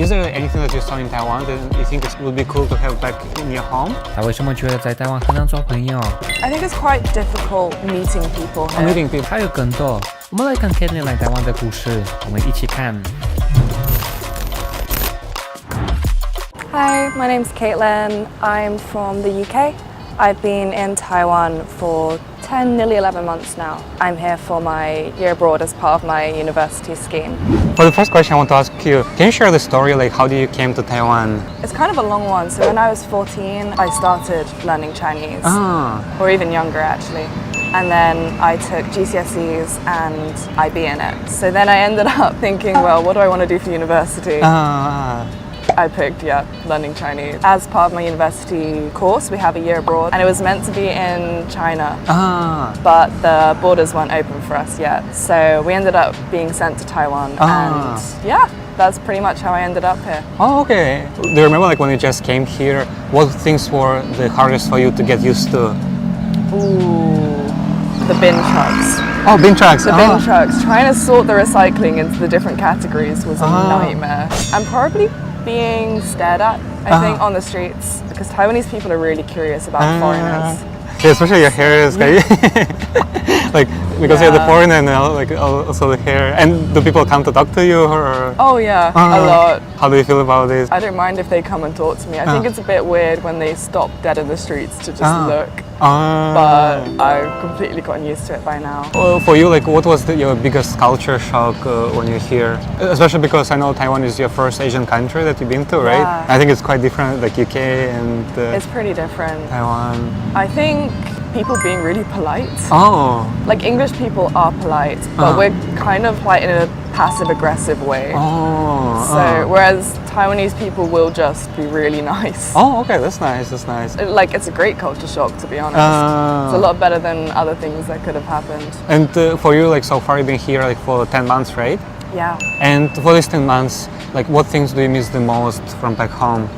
Is there anything that you saw in Taiwan that you think it would be cool to have back in your home? 他为什么觉得在台湾很难做朋友？ I think it's quite difficult meeting people here. Meeting people. 还有更多，我们来看 Caitlin 来台湾的故事，我们一起看。Hi, my name's Caitlin. I'm from the UK. I've been in Taiwan for 10, nearly 11 months now. I'm here for my year abroad as part of my university scheme. For the first question, I want to ask you, can you share the story, like how did you came to Taiwan? It's kind of a long one. So when I was 14, I started learning Chinese, or even younger actually. And then I took GCSEs and IB in it. So then I ended up thinking, well, what do I want to do for university? I picked, learning Chinese. As part of my university course, we have a year abroad, and it was meant to be in China, but the borders weren't open for us yet. So we ended up being sent to Taiwan, and that's pretty much how I ended up here. Oh, okay. Do you remember like when you just came here, what things were the hardest for you to get used to? The bin trucks. Oh, bin trucks. The bin trucks. Trying to sort the recycling into the different categories was a nightmare. And probably being stared at, I think, on the streets, because Taiwanese people are really curious about foreigners. Yeah, especially your hair is like because you're the foreigner and like also the hair. And do people come to talk to you or? Oh yeah, a lot. How do you feel about this? I don't mind if they come and talk to me. I think it's a bit weird when they stop dead in the streets to just look. But I've completely gotten used to it by now. Well, for you, like, what was your biggest culture shock when you're here? Especially because I know Taiwan is your first Asian country that you've been to, right? Yeah. I think it's quite different, like UK and It's pretty different. Taiwan. I think people being really polite. Oh. Like English people are polite, but we're kind of polite in a passive-aggressive way. So whereas Taiwanese people will just be really nice. Oh, okay, that's nice. That's nice. It's a great culture shock, to be honest. It's a lot better than other things that could have happened. And for you, like so far, you've been here like for 10 months, right? Yeah. And for these 10 months, like what things do you miss the most from back home?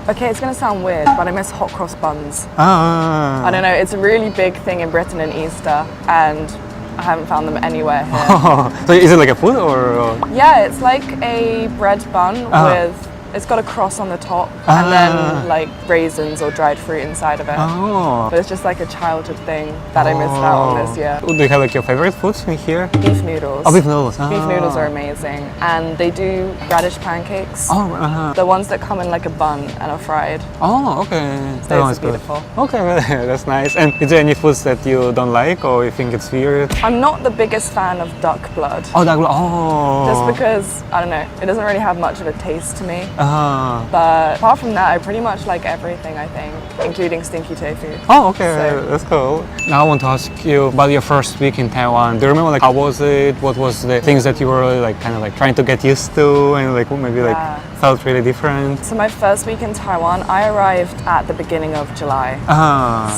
Okay, it's gonna sound weird, but I miss hot cross buns. I don't know, it's a really big thing in Britain in Easter, and I haven't found them anywhere here. So is it like a food or? Yeah, it's like a bread bun with, it's got a cross on the top and then like raisins or dried fruit inside of it. But it's just like a childhood thing that I missed out on this year. Do you have like your favorite foods in here? Beef noodles. Oh, beef noodles. Beef noodles are amazing. And they do radish pancakes. The ones that come in like a bun and are fried. Oh, okay. Those are beautiful. Okay, well, that's nice. And is there any foods that you don't like or you think it's weird? I'm not the biggest fan of duck blood. Oh, duck blood. Oh. Just because, I don't know, it doesn't really have much of a taste to me. But apart from that, I pretty much like everything, I think, including stinky tofu. Oh, okay, that's cool. Now I want to ask you about your first week in Taiwan. Do you remember like how was it? What was the things that you were really like kind of like trying to get used to and like maybe like felt really different? So my first week in Taiwan, I arrived at the beginning of July.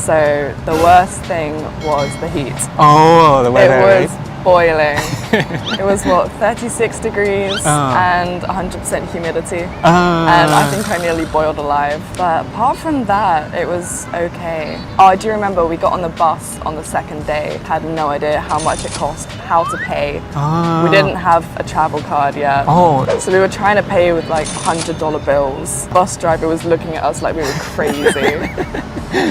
So the worst thing was the heat. Oh, the weather. It was boiling. It was 36 degrees and 100% humidity. And I think I nearly boiled alive. But apart from that, it was okay. Oh, I do remember we got on the bus on the second day, had no idea how much it cost, how to pay. We didn't have a travel card yet. So we were trying to pay with like $100 bills. Bus driver was looking at us like we were crazy.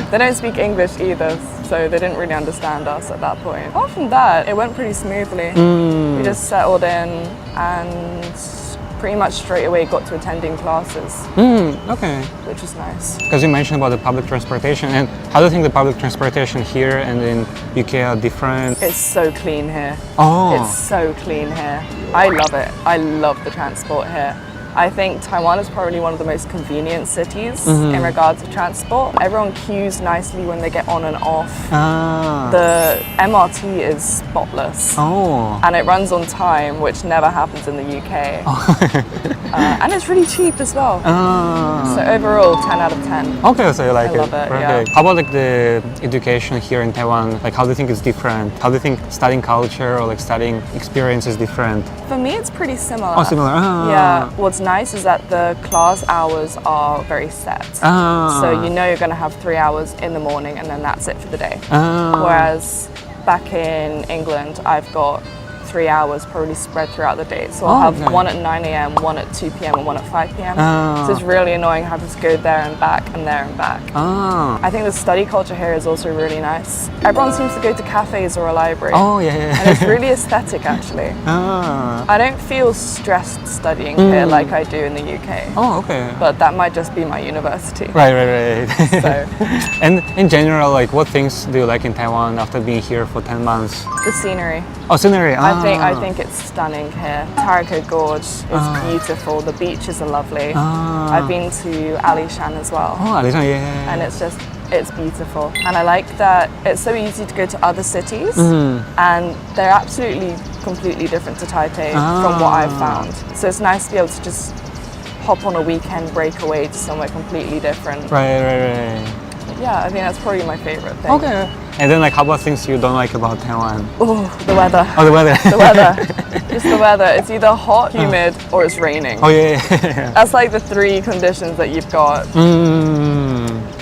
They don't speak English either, so they didn't really understand us at that point. Apart from that, it went pretty smoothly. We just settled in and pretty much straight away got to attending classes. Okay. Which was nice. Because you mentioned about the public transportation, and how do you think the public transportation here and in UK are different? It's so clean here. Oh. It's so clean here. I love it. I love the transport here. I think Taiwan is probably one of the most convenient cities in regards to transport. Everyone queues nicely when they get on and off. The MRT is spotless. And it runs on time, which never happens in the UK. And it's really cheap as well. So overall, 10 out of 10. Okay, so you like it. I love it, okay. How about like the education here in Taiwan? Like how do you think it's different? How do you think studying culture or like studying experience is different? For me, it's pretty similar. Oh, similar. Yeah. What's nice is that the class hours are very set. So you know you're going to have 3 hours in the morning and then that's it for the day. Whereas back in England, I've got 3 hours, probably spread throughout the day. So I'll have one at 9 a.m., one at 2 p.m., and one at 5 p.m. So it's really annoying having to go there and back and there and back. I think the study culture here is also really nice. Everyone seems to go to cafes or a library. And it's really aesthetic, actually. I don't feel stressed studying here like I do in the UK. But that might just be my university. Right. So. And in general, like, what things do you like in Taiwan after being here for 10 months? The scenery. Oh, scenery. I think it's stunning here. Tarako Gorge is beautiful. The beaches are lovely. I've been to Alishan as well. Alishan, yeah. And it's beautiful. And I like that it's so easy to go to other cities and they're absolutely completely different to Taipei from what I've found. So it's nice to be able to just hop on a weekend breakaway to somewhere completely different. Right. Yeah, I think that's probably my favorite thing. And then, like, how about things you don't like about Taiwan? Oh, the weather. The weather. The weather. Just the weather. It's either hot, humid, or it's raining. That's like the 3 conditions that you've got.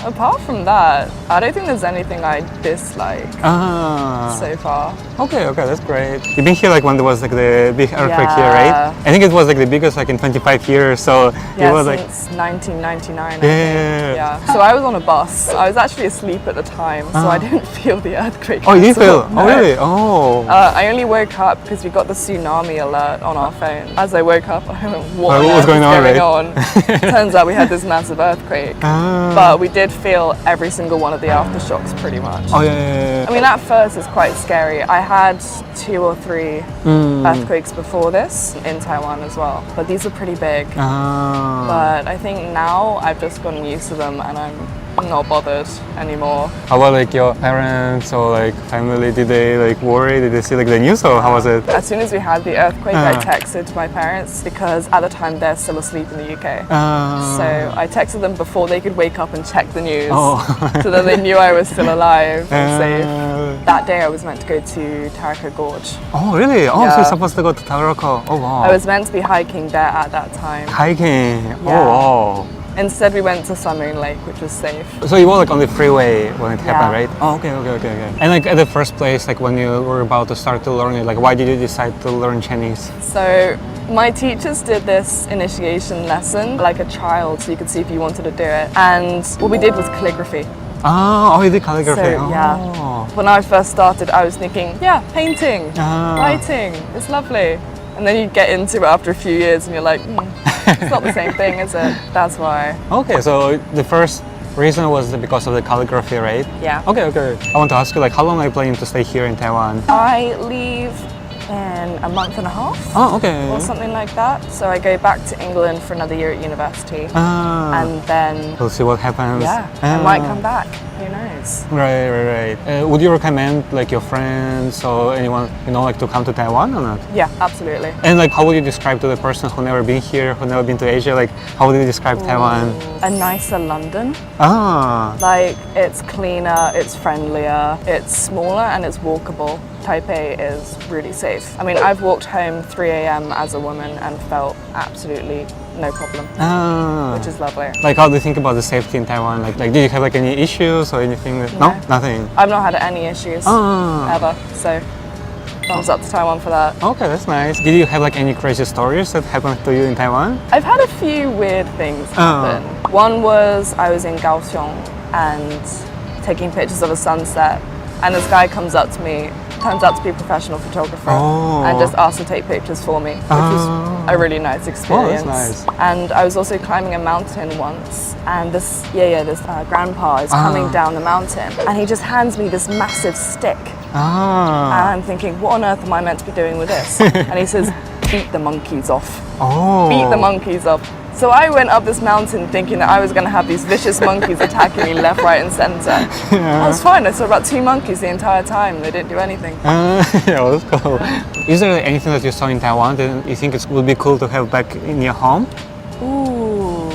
Apart from that, I don't think there's anything I dislike so far. Okay, that's great. You've been here like when there was like the big earthquake here, right? I think it was like the biggest like in 25 years. So it was since 1999. Yeah. So I was on a bus. I was actually asleep at the time, so I didn't feel the earthquake. Oh, you didn't feel? No. Oh, really? I only woke up because we got the tsunami alert on our phone. As I woke up, I went, what was going on? Turns out we had this massive earthquake. But we did feel every single one of the aftershocks pretty much. I mean, at first it's quite scary. I had 2 or 3 earthquakes before this in Taiwan as well, but these are pretty big. But I think now I've just gotten used to them and I'm not bothered anymore. How about like your parents or like family? Did they like worry? Did they see like the news or how was it? As soon as we had the earthquake, I texted my parents because at the time they're still asleep in the UK. So I texted them before they could wake up and check the news, so that they knew I was still alive and safe. That day I was meant to go to Tarako Gorge. Oh, really? Oh, so you're supposed to go to Tarako. Oh, wow. I was meant to be hiking there at that time. Hiking? Yeah. Oh, wow. Instead, we went to Summer Lake, which was safe. So you were like on the freeway when it happened, right? Oh, okay. And like at the first place, like when you were about to start to learn it, like why did you decide to learn Chinese? So my teachers did this initiation lesson, like a child, so you could see if you wanted to do it. And what we did was calligraphy. Oh, you did calligraphy. So, yeah. When I first started, I was thinking, painting, writing, it's lovely. And then you get into it after a few years and you're like, it's not the same thing, is it? That's why. Okay, so the first reason was because of the calligraphy, right? Yeah. Okay. I want to ask you, like, how long are you planning to stay here in Taiwan? I leave in a month and a half. Oh, okay. Or something like that. So I go back to England for another year at university. And then we'll see what happens. Yeah, I might come back. Who knows? Right. Would you recommend like your friends or anyone like to come to Taiwan or not? Yeah, absolutely. And like, how would you describe to the person who never been here, who never been to Asia? Like, how would you describe Taiwan? A nicer London. Like it's cleaner, it's friendlier, it's smaller, and it's walkable. Taipei is really safe. I mean, I've walked home 3 a.m. as a woman and felt absolutely no problem, which is lovely. Like, how do you think about the safety in Taiwan? Like did you have like any issues or anything? No, nothing. I've not had any issues ever. So, thumbs up to Taiwan for that. Okay, that's nice. Did you have like any crazy stories that happened to you in Taiwan? I've had a few weird things happen. One was I was in Kaohsiung and taking pictures of a sunset, and this guy comes up to me. Turns out to be a professional photographer and just asked to take pictures for me, which was a really nice experience. Oh, that's nice. And I was also climbing a mountain once, and this grandpa is coming down the mountain, and he just hands me this massive stick. And I'm thinking, what on earth am I meant to be doing with this? And he says, beat the monkeys off. Beat the monkeys off. So I went up this mountain thinking that I was going to have these vicious monkeys attacking me left, right and centre. I was fine. I saw about 2 monkeys the entire time and they didn't do anything. Yeah, that's cool. Is there anything that you saw in Taiwan that you think it would be cool to have back in your home? Ooh.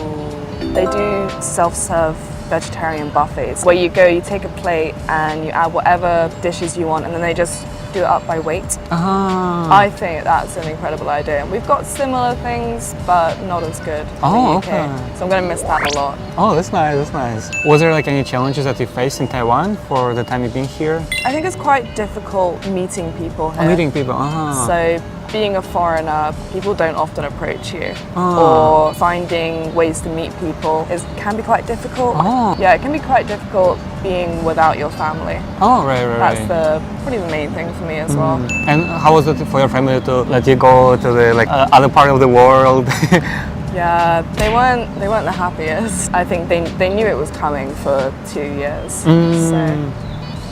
They do self-serve vegetarian buffets where you go, you take a plate and you add whatever dishes you want, and then they just do it up by weight. I think that's an incredible idea. We've got similar things, but not as good in the UK. Okay. So I'm going to miss that a lot. Oh, that's nice, that's nice. Was there like any challenges that you faced in Taiwan for the time you've been here? I think it's quite difficult meeting people here. Meeting people, So being a foreigner, people don't often approach you. Or finding ways to meet people can be quite difficult. Yeah, it can be quite difficult being without your family. Oh, right. That's probably the main thing for me as well. And how was it for your family to let you go to the other part of the world? Yeah, they weren't the happiest. I think they knew it was coming for 2 years. So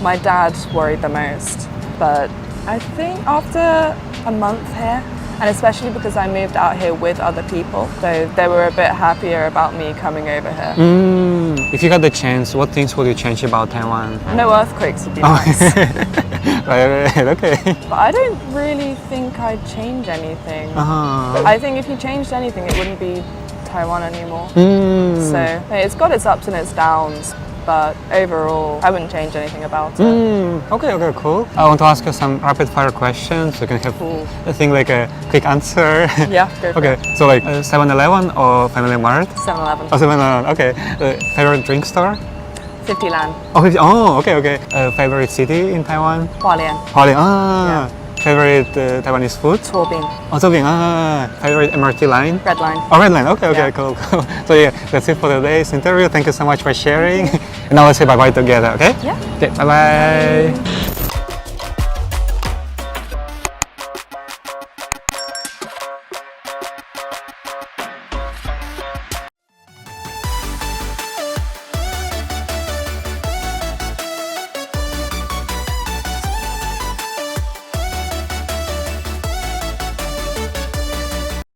my dad worried the most. But I think after a month here, and especially because I moved out here with other people, so they were a bit happier about me coming over here. If you had the chance, what things would you change about Taiwan? No earthquakes would be nice. Right, okay. But I don't really think I'd change anything. I think if you changed anything, it wouldn't be Taiwan anymore. So it's got its ups and its downs, but overall, I wouldn't change anything about it. Okay, cool. I want to ask you some rapid fire questions. You can have, I think, like a quick answer. Yeah, go for it. So like 7-Eleven or Family Mart? 7-Eleven. Oh, 7-Eleven, okay. Favorite drink store? 50 Land. Oh, okay. Favorite city in Taiwan? Hualien. Hualien, Favorite Taiwanese food? 错饼. Oh, 做饼, Favorite MRT line? Red Line. Oh, Red Line, okay, Yeah. cool. So yeah, that's it for today's interview. Thank you so much for sharing. And now let's say bye-bye together, okay? Yeah. Okay, bye-bye. Bye.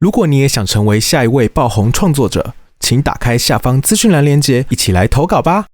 如果你也想成为下一位爆红创作者，请打开下方资讯栏连结，一起来投稿吧。